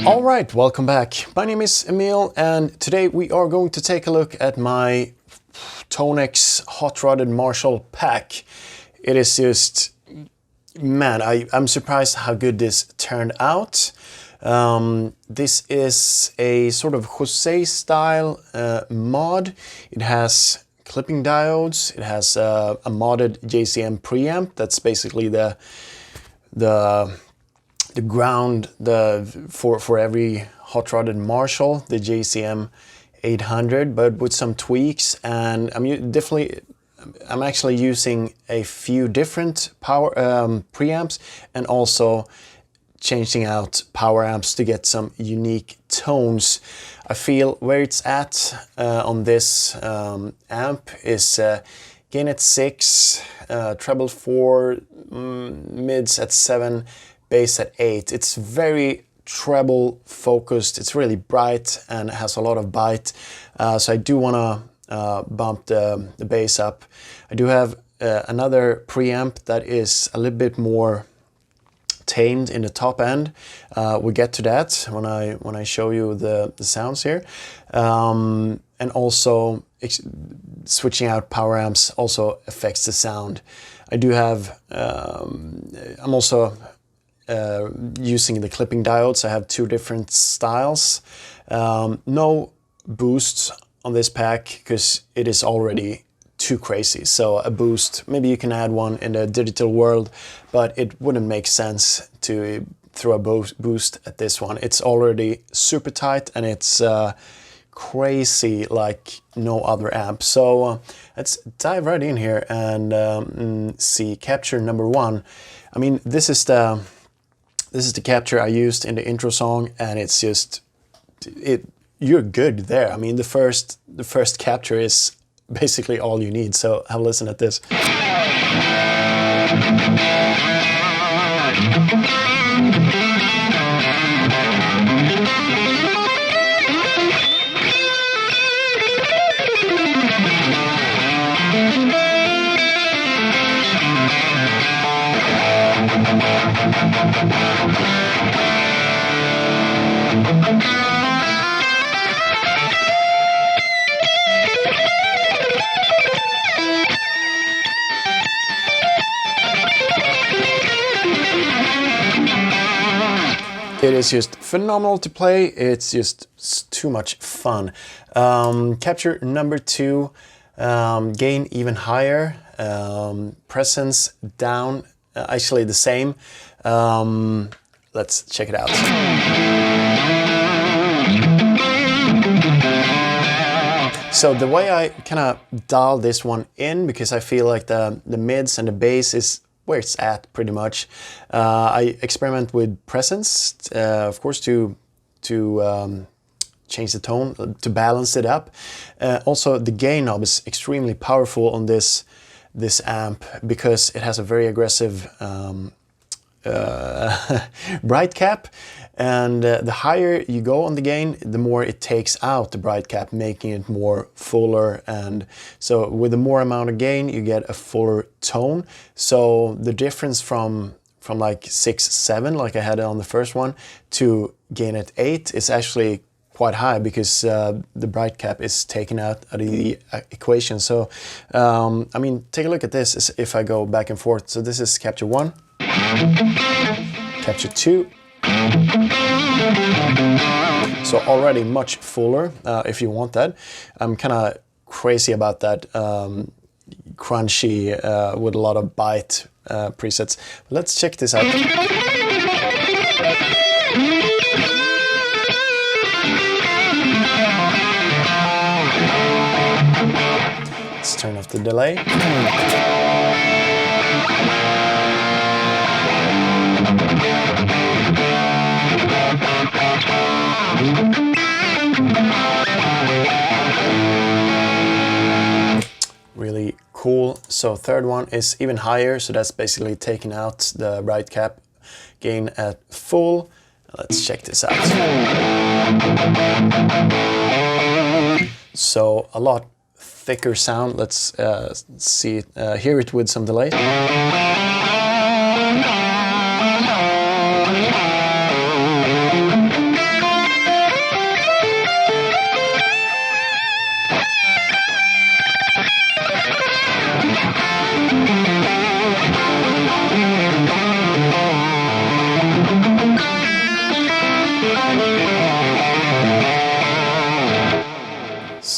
Alright, welcome back. My name is Emil and today we are going to take a look at my ToneX Hot Rodded Marshall pack. It is just, man, I'm surprised how good this turned out. This is a sort of Jose style mod. It has clipping diodes, it has a modded JCM preamp. That's basically the ground for every hot rodded Marshall, the JCM 800, but with some tweaks. And I'm actually using a few different power preamps and also changing out power amps to get some unique tones. I feel where it's at on this amp is gain at 6, treble 4, mids at 7, bass at 8. It's very treble focused. It's really bright and has a lot of bite. So I do want to bump the bass up. I do have another preamp that is a little bit more tamed in the top end. We'll get to that when I show you the sounds here. And also switching out power amps also affects the sound. I do have, I'm also using the clipping diodes. I have 2 different styles. No boosts on this pack because it is already too crazy. So a boost, maybe you can add one in the digital world, but it wouldn't make sense to throw a boost at this one. It's already super tight and it's crazy like no other amp. So let's dive right in here and see capture number 1. I mean, this is the capture I used in the intro song, and it's just, you're good there. I mean, the first capture is basically all you need. So have a listen at this. It is just phenomenal to play. It's just too much fun. Capture number 2, gain even higher, presence down, actually the same. Let's check it out. So the way I kind of dial this one in, because I feel like the mids and the bass is where it's at pretty much. I experiment with presence, of course, to change the tone, to balance it up. Also, the gain knob is extremely powerful on this amp because it has a very aggressive bright cap, and the higher you go on the gain, the more it takes out the bright cap, making it more fuller. And so with the more amount of gain, you get a fuller tone. So the difference from like 6, 7, like I had on the first one, to gain at 8 is actually quite high because the bright cap is taken out of the equation. So I mean, take a look at this if I go back and forth. So this is capture 1, capture 2. So already much fuller if you want that. I'm kind of crazy about that crunchy with a lot of bite presets. Let's check this out. Let's turn off the delay. Really cool. So third one is even higher, so that's basically taking out the bright cap, gain at full. Let's check this out. So a lot thicker sound. Let's see it, hear it with some delay.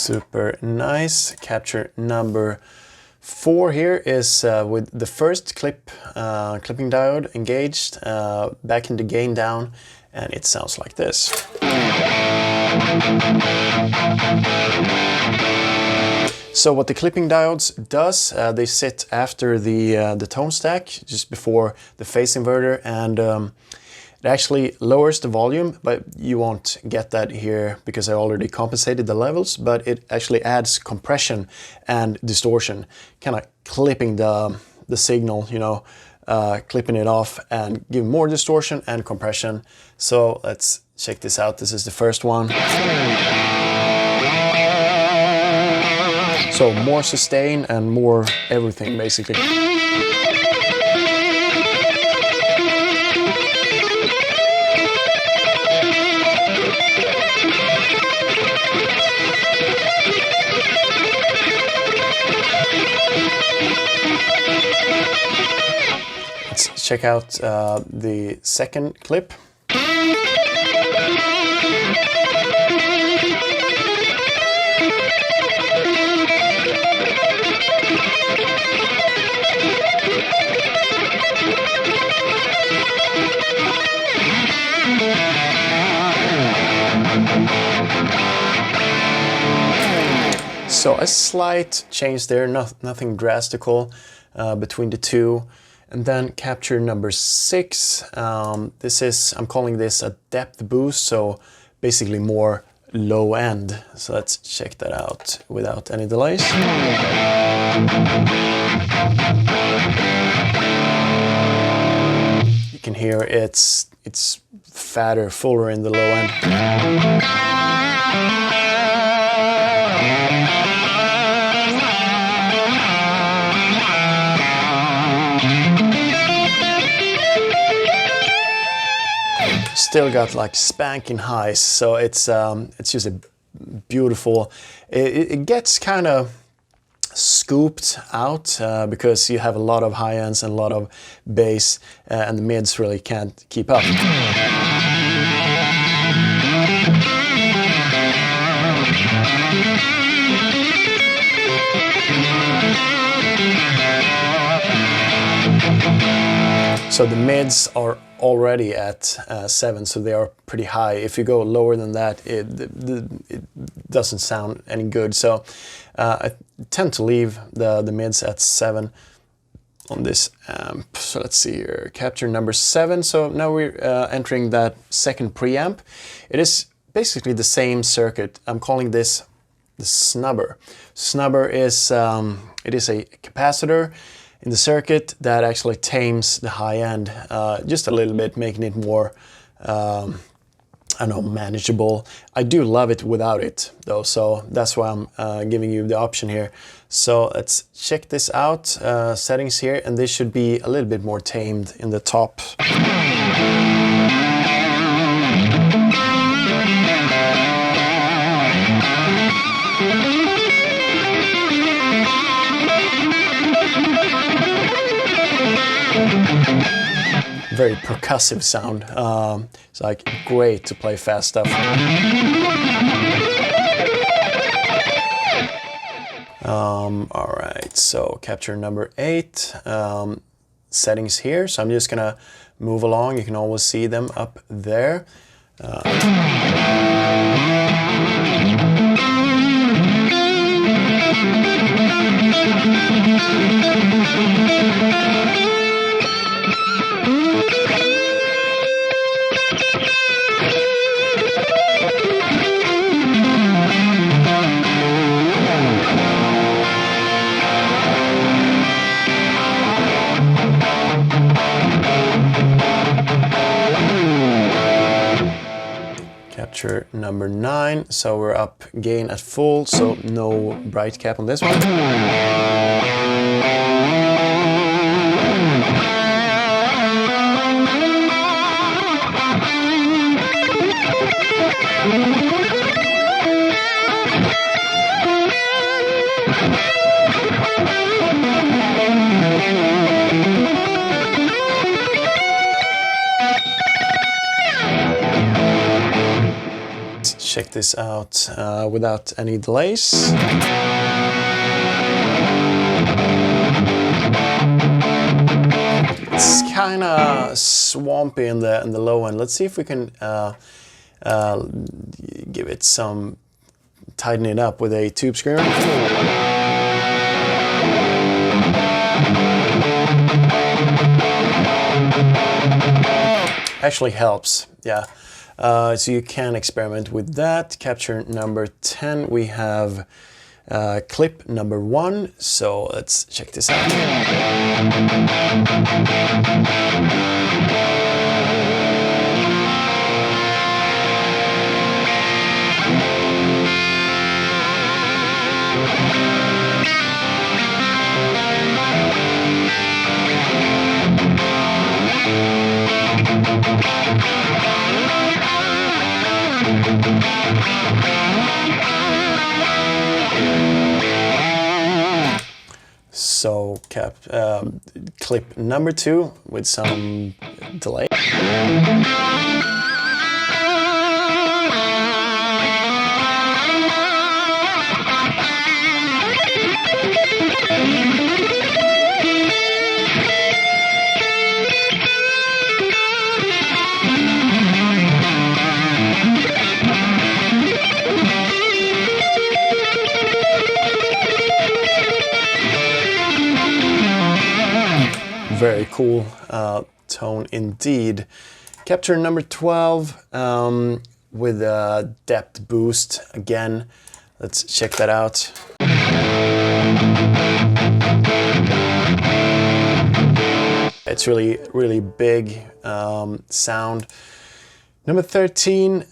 Super nice. Capture number 4 here is with the first clipping diode engaged, back in the gain down, and it sounds like this. So what the clipping diodes does, they sit after the tone stack, just before the phase inverter, and it actually lowers the volume, but you won't get that here because I already compensated the levels, but it actually adds compression and distortion, kind of clipping the signal, you know, clipping it off and give more distortion and compression. So let's check this out. This is the first one. So more sustain and more everything, basically. Let's check out the second clip. So a slight change there, nothing drastical between the two. And then capture number 6. I'm calling this a depth boost, so basically more low end. So let's check that out without any delays. You can hear it's fatter, fuller in the low end. Still got like spanking highs, so it's just a beautiful. It gets kind of scooped out because you have a lot of high ends and a lot of bass, and the mids really can't keep up. So the mids are already at 7, so they are pretty high. If you go lower than that, it doesn't sound any good. So I tend to leave the mids at 7 on this amp. So let's see here, capture number 7. So now we're entering that second preamp. It is basically the same circuit. I'm calling this the snubber. Snubber is it is a capacitor in the circuit that actually tames the high end just a little bit, making it more, I don't know, manageable. I do love it without it though, so that's why I'm giving you the option here. So let's check this out, settings here, and this should be a little bit more tamed in the top. Very percussive sound. It's like great to play fast stuff. All right, so capture number 8, settings here. So I'm just gonna move along. You can always see them up there. Capture number 9, so we're up gain at full, so no bright cap on this one. check this out without any delays. It's kind of swampy in the low end. Let's see if we can give it some, tighten it up with a tube screamer. Actually helps, yeah. So you can experiment with that. Capture number 10, we have clip number 1. So let's check this out. So clip number 2 with some delay. Very cool tone indeed. Capture number 12 with a depth boost again. Let's check that out. It's really big sound. Number 13,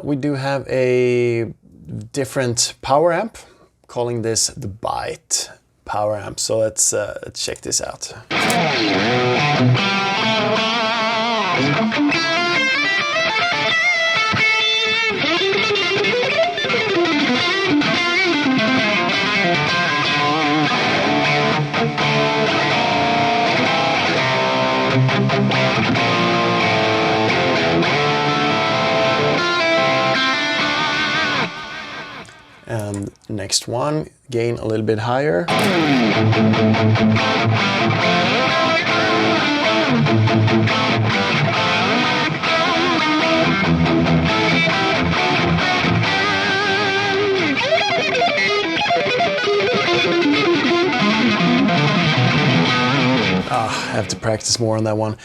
we do have a different power amp, calling this the Byte power amp. So let's check this out. And next one, gain a little bit higher. I have to practice more on that one.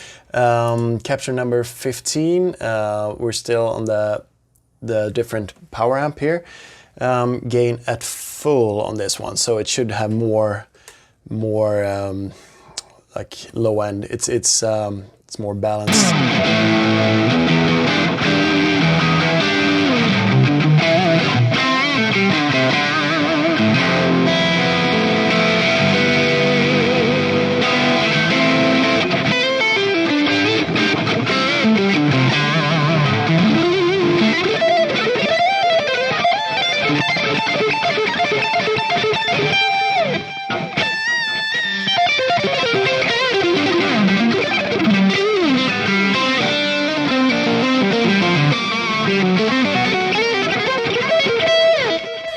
Capture number 15, we're still on the different power amp here. Gain at full on this one, so it should have more like low end. It's more balanced.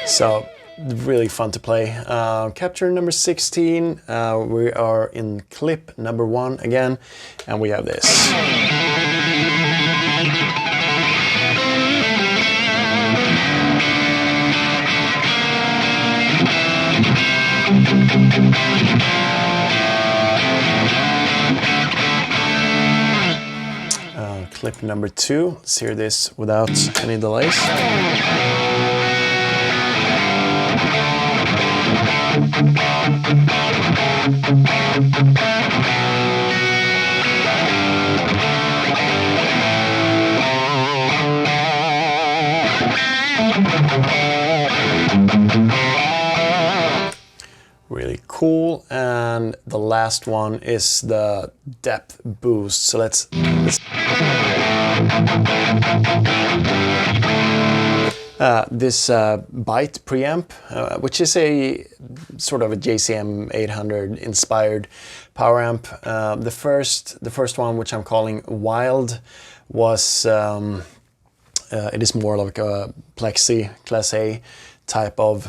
So really fun to play. Capture number 16, we are in clip number 1 again, and we have this. Clip number 2, let's hear this without any delays. Really cool. And the last one is the depth boost. So let's this Byte preamp, which is a sort of a JCM 800 inspired power amp. The first one, which I'm calling Wild, was It is more like a Plexi Class A type of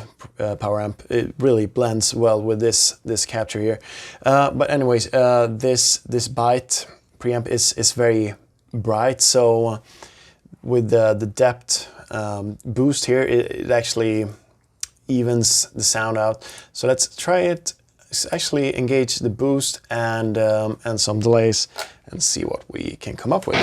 power amp. It really blends well with this capture here. But anyways, this Byte preamp is very bright, so with the depth boost here, it actually evens the sound out. So let's try it. Let's actually engage the boost and some delays and see what we can come up with.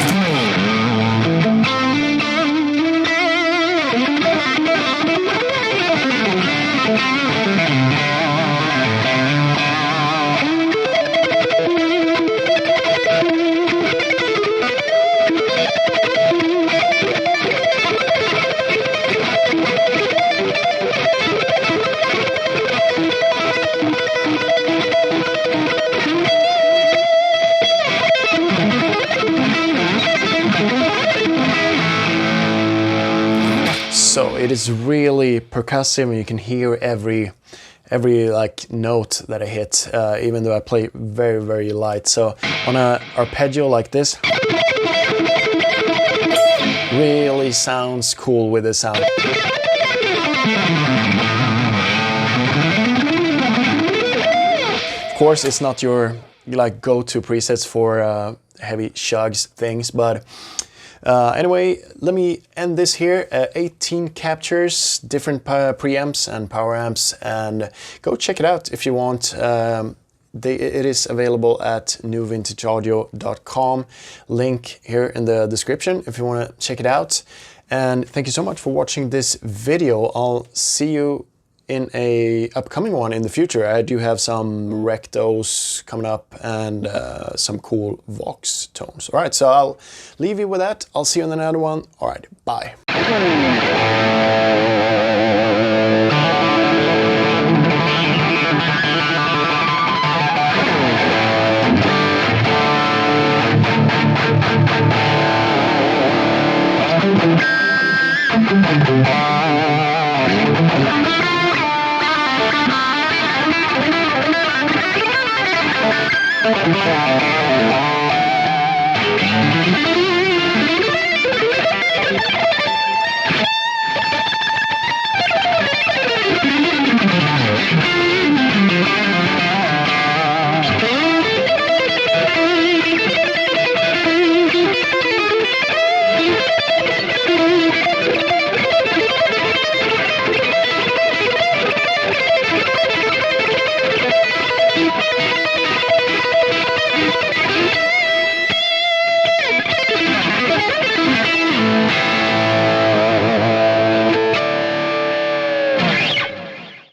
So it is really percussive, and you can hear every like note that I hit, even though I play very light. So on a arpeggio like this, really sounds cool with the sound. Of course, it's not your like go-to presets for heavy chugs things, but anyway, let me end this here. 18 captures, different preamps and power amps, and go check it out if you want. It is available at newvintageaudio.com. Link here in the description if you want to check it out. And thank you so much for watching this video. I'll see you in a upcoming one in the future. I do have some rectos coming up and some cool Vox tones. All right, so I'll leave you with that. I'll see you in another one. All right, bye. Yeah.